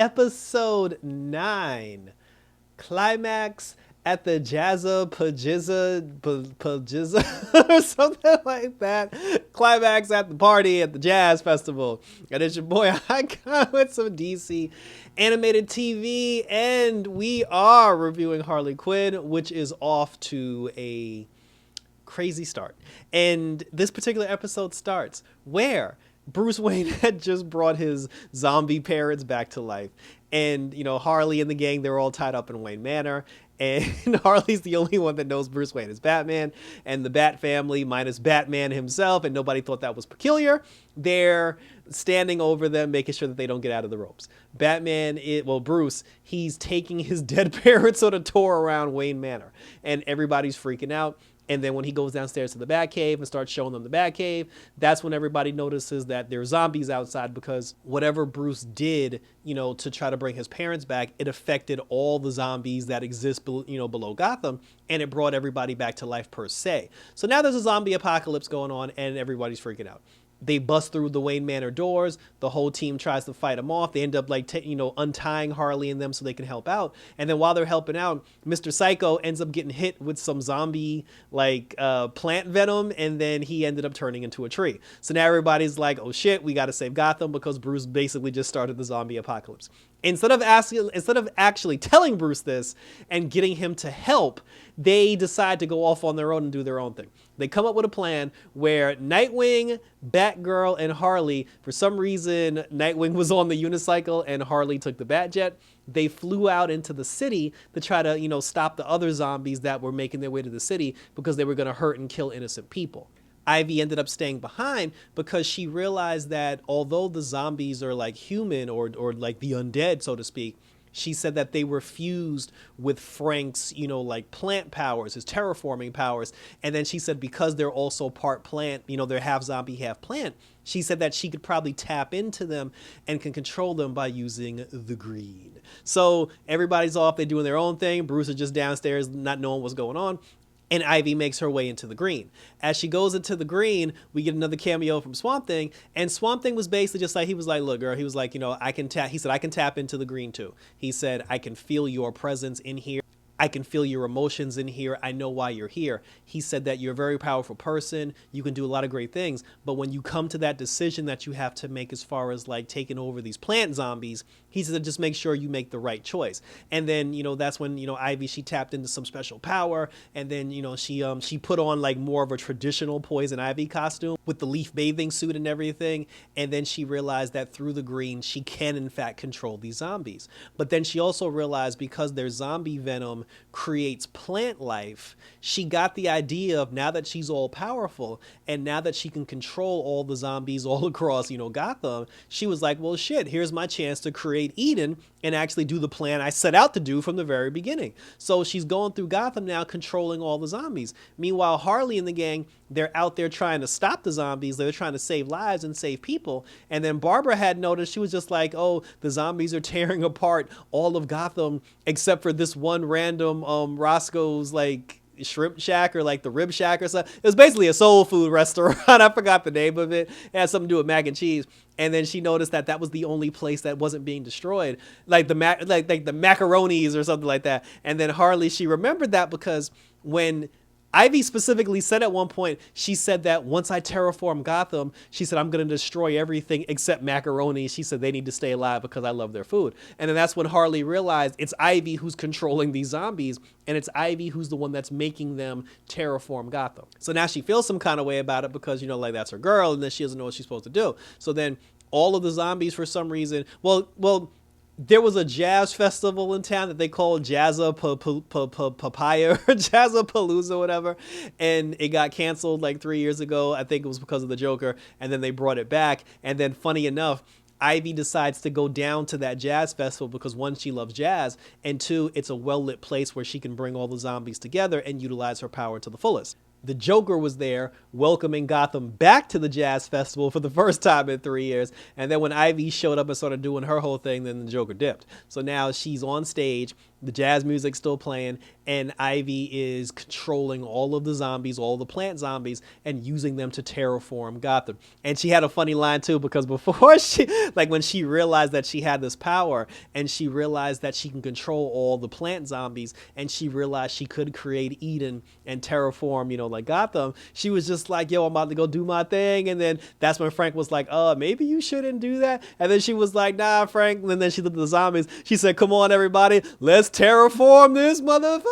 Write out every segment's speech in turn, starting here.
episode 9, Climax at the Jazzapajizza, or something like that. Climax at the party at the Jazz Festival. And it's your boy Icon with some DC animated TV, and we are reviewing Harley Quinn, which is off to a crazy start. And this particular episode starts where Bruce Wayne had just brought his zombie parents back to life. And, you know, Harley and the gang, they're all tied up in Wayne Manor. And Harley's the only one that knows Bruce Wayne is Batman. And the Bat family, minus Batman himself, and nobody thought that was peculiar, they're standing over them, making sure that they don't get out of the ropes. Bruce, he's taking his dead parents on a tour around Wayne Manor. And everybody's freaking out. And then when he goes downstairs to the Batcave and starts showing them the Batcave, that's when everybody notices that there's zombies outside, because whatever Bruce did, you know, to try to bring his parents back, it affected all the zombies that exist, below Gotham, and it brought everybody back to life per se. So now there's a zombie apocalypse going on, and everybody's freaking out. They bust through the Wayne Manor doors. The whole team tries to fight them off. They end up untying Harley and them so they can help out. And then while they're helping out, Mr. Psycho ends up getting hit with some zombie plant venom, and then he ended up turning into a tree. So now everybody's like, oh shit, we got to save Gotham, because Bruce basically just started the zombie apocalypse. Instead of actually telling Bruce this and getting him to help, they decide to go off on their own and do their own thing. They come up with a plan where Nightwing, Batgirl, and Harley, for some reason, Nightwing was on the unicycle and Harley took the Batjet. They flew out into the city to try to, stop the other zombies that were making their way to the city, because they were going to hurt and kill innocent people. Ivy ended up staying behind because she realized that although the zombies are like human or like the undead, so to speak, she said that they were fused with Frank's, plant powers, his terraforming powers. And then she said because they're also part plant, they're half zombie, half plant, she said that she could probably tap into them and can control them by using the green. So everybody's off, they're doing their own thing. Bruce is just downstairs not knowing what's going on. And Ivy makes her way into the green. As she goes into the green, we get another cameo from Swamp Thing. And Swamp Thing was basically just like, he was like, look, girl, he was like, I can tap. He said, I can tap into the green too. He said, I can feel your presence in here. I can feel your emotions in here. I know why you're here. He said that you're a very powerful person. You can do a lot of great things. But when you come to that decision that you have to make as far as like taking over these plant zombies, he said, just make sure you make the right choice. And then, that's when, Ivy, she tapped into some special power. And then, she put on like more of a traditional Poison Ivy costume with the leaf bathing suit and everything. And then she realized that through the green, she can in fact control these zombies. But then she also realized because their zombie venom creates plant life, she got the idea of, now that she's all powerful and now that she can control all the zombies all across, Gotham, she was like, well, shit, here's my chance to create Eden and actually do the plan I set out to do from the very beginning. So she's going through Gotham now, controlling all the zombies. Meanwhile, Harley and the gang, they're out there trying to stop the zombies. They're trying to save lives and save people. And then Barbara had noticed, she was just like, oh, the zombies are tearing apart all of Gotham except for this one random Roscoe's like shrimp shack or like the rib shack or something. It was basically a soul food restaurant. I forgot the name of it. It had something to do with mac and cheese. And then she noticed that that was the only place that wasn't being destroyed, like the macaronis or something like that. And then Harley, she remembered that because when Ivy specifically said at one point, she said that once I terraform Gotham, she said, I'm going to destroy everything except macaroni. She said they need to stay alive because I love their food. And then that's when Harley realized it's Ivy who's controlling these zombies, and it's Ivy who's the one that's making them terraform Gotham. So now she feels some kind of way about it because, that's her girl, and then she doesn't know what she's supposed to do. So then all of the zombies, for some reason, there was a jazz festival in town that they called Jazzapajizza or Jazzapalooza, whatever, and it got canceled like 3 years ago. I think it was because of the Joker, and then they brought it back. And then, funny enough, Ivy decides to go down to that jazz festival because, one, she loves jazz, and two, it's a well-lit place where she can bring all the zombies together and utilize her power to the fullest. The Joker was there welcoming Gotham back to the Jazz Festival for the first time in 3 years. And then when Ivy showed up and started doing her whole thing, then the Joker dipped. So now she's on stage The jazz music's still playing, and Ivy is controlling all of the zombies, all the plant zombies, and using them to terraform Gotham. And she had a funny line too, because before when she realized that she had this power, and she realized that she can control all the plant zombies, and she realized she could create Eden and terraform, like Gotham, she was just like, yo, I'm about to go do my thing. And then that's when Frank was like, maybe you shouldn't do that. And then she was like, nah, Frank. And then she looked at the zombies. She said, come on, everybody, let's terraform this motherfucker.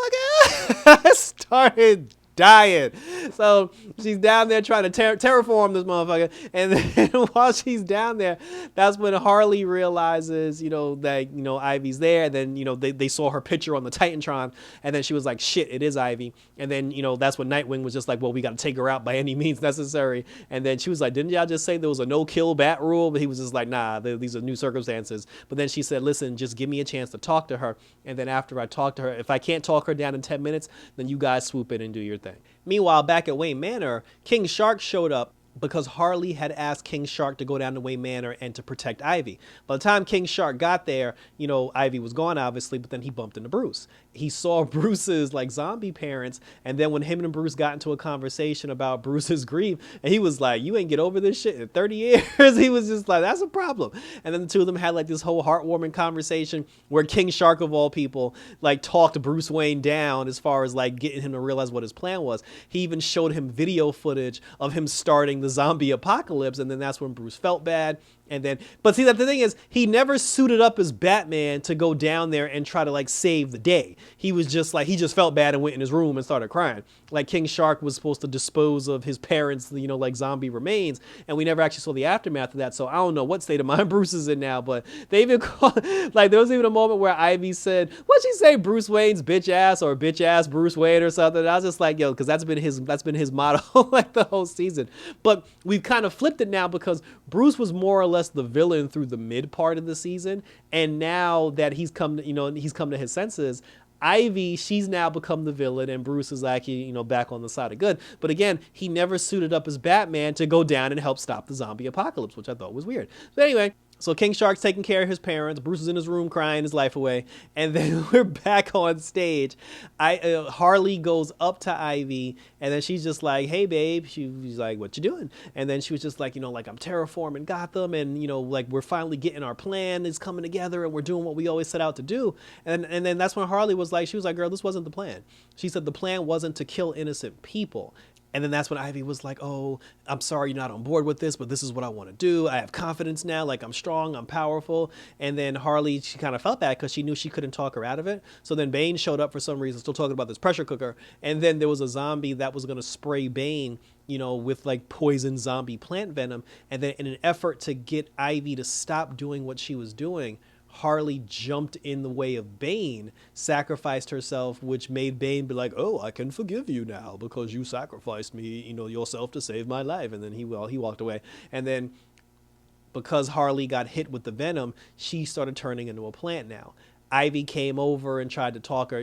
I started dying. So she's down there trying to terraform this motherfucker, and then while she's down there, that's when Harley realizes, that Ivy's there. And then they saw her picture on the Titantron, and then she was like, shit, it is Ivy. And then that's when Nightwing was just like, well, we got to take her out by any means necessary. And then she was like, didn't y'all just say there was a no-kill bat rule? But he was just like, nah, these are new circumstances. But then she said, listen, just give me a chance to talk to her, and then after I talk to her, if I can't talk her down in 10 minutes, then you guys swoop in and do your thing. Meanwhile, back at Wayne Manor, King Shark showed up because Harley had asked King Shark to go down to Wayne Manor and to protect Ivy. By the time King Shark got there, Ivy was gone, obviously, but then he bumped into Bruce. He saw Bruce's zombie parents, and then when him and Bruce got into a conversation about Bruce's grief, and he was like, you ain't get over this shit in 30 years. He was just like, that's a problem. And then the two of them had this whole heartwarming conversation where King Shark, of all people, talked Bruce Wayne down as far as getting him to realize what his plan was. He even showed him video footage of him starting the zombie apocalypse, and then that's when Bruce felt bad. And then, but see, that the thing is, he never suited up as Batman to go down there and try to save the day. He was just he just felt bad and went in his room and started crying. King Shark was supposed to dispose of his parents, zombie remains, and we never actually saw the aftermath of that. So I don't know what state of mind Bruce is in now, but they even called, there was even a moment where Ivy said, what'd she say, Bruce Wayne's bitch ass, or bitch ass Bruce Wayne or something. And I was just like, yo, because that's been his motto the whole season. But we've kind of flipped it now, because Bruce was more or less the villain through the mid part of the season, and now that he's come to his senses, Ivy, she's now become the villain, and Bruce is actually back on the side of good. But again, he never suited up as Batman to go down and help stop the zombie apocalypse, which I thought was weird. But anyway, so King Shark's taking care of his parents. Bruce is in his room crying his life away. And then we're back on stage. Harley goes up to Ivy, and then she's just like, hey, babe. She's like, what you doing? And then she was just like, I'm terraforming Gotham, and, we're finally getting our plan is coming together, and we're doing what we always set out to do. And then that's when Harley was like, girl, this wasn't the plan. She said the plan wasn't to kill innocent people. And then that's when Ivy was like, oh, I'm sorry you're not on board with this, but this is what I want to do. I have confidence now. I'm strong. I'm powerful. And then Harley, she kind of felt bad because she knew she couldn't talk her out of it. So then Bane showed up for some reason, still talking about this pressure cooker. And then there was a zombie that was going to spray Bane, with poison zombie plant venom. And then in an effort to get Ivy to stop doing what she was doing, Harley jumped in the way of Bane, sacrificed herself, which made Bane be like, oh, I can forgive you now because you sacrificed me, yourself to save my life. And then he walked away. And then because Harley got hit with the venom, she started turning into a plant now. Ivy came over and tried to talk her,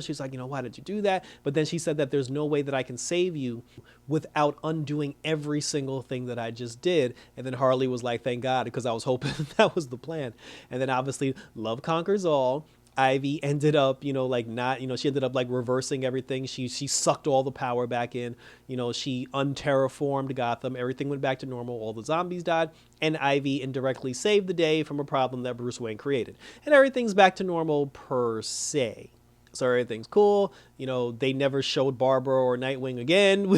She's like, why did you do that? But then she said that there's no way that I can save you without undoing every single thing that I just did. And then Harley was like, thank God, because I was hoping that was the plan. And then obviously love conquers all. Ivy ended up, she ended up reversing everything. She sucked all the power back in. She unterraformed Gotham. Everything went back to normal. All the zombies died. And Ivy indirectly saved the day from a problem that Bruce Wayne created. And everything's back to normal per se. So everything's cool. They never showed Barbara or Nightwing again.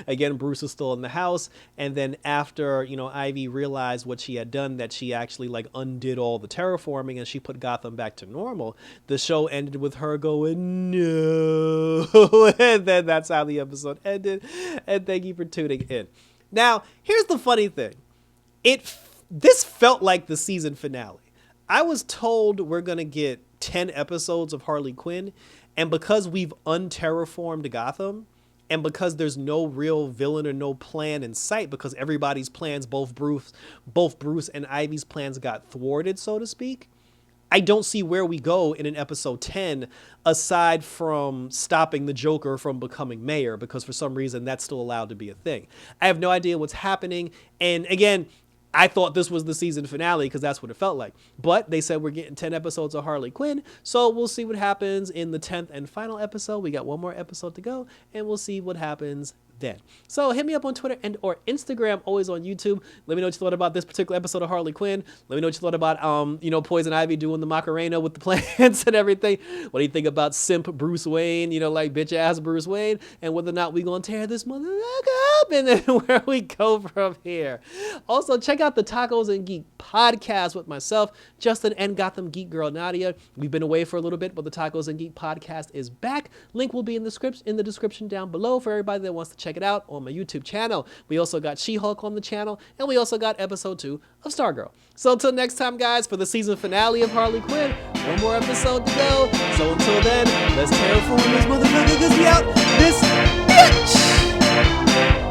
Again, Bruce is still in the house. And then after, Ivy realized what she had done, that she actually undid all the terraforming and she put Gotham back to normal. The show ended with her going, no. And then that's how the episode ended. And thank you for tuning in. Now, here's the funny thing. This felt like the season finale. I was told we're going to get 10 episodes of Harley Quinn, and because we've unterraformed Gotham, and because there's no real villain or no plan in sight, because everybody's plans, both Bruce and Ivy's plans got thwarted, so to speak, I don't see where we go in an episode 10 aside from stopping the Joker from becoming mayor, because for some reason that's still allowed to be a thing. I have no idea what's happening, and again, I thought this was the season finale because that's what it felt like. But they said we're getting 10 episodes of Harley Quinn, so we'll see what happens in the 10th and final episode. We got one more episode to go, and we'll see what happens then. So hit me up on Twitter and or Instagram, always on YouTube. Let me know what you thought about this particular episode of Harley Quinn. Let me know what you thought about Poison Ivy doing the Macarena with the plants and everything. What do you think about simp Bruce Wayne, like bitch ass Bruce Wayne, and whether or not we gonna tear this motherfucker up, and then where we go from here. Also, check out the Tacos and Geek podcast with myself, Justin, and Gotham Geek girl Nadia. We've been away for a little bit, but the Tacos and Geek podcast is back. Link will be in the description down below for everybody that wants to check it out on my YouTube channel. We also got She-Hulk on the channel, and we also got episode 2 of Stargirl. So until next time, guys, for the season finale of Harley Quinn, one more episode to go. So until then, let's terraform this motherfucker, because we out this bitch!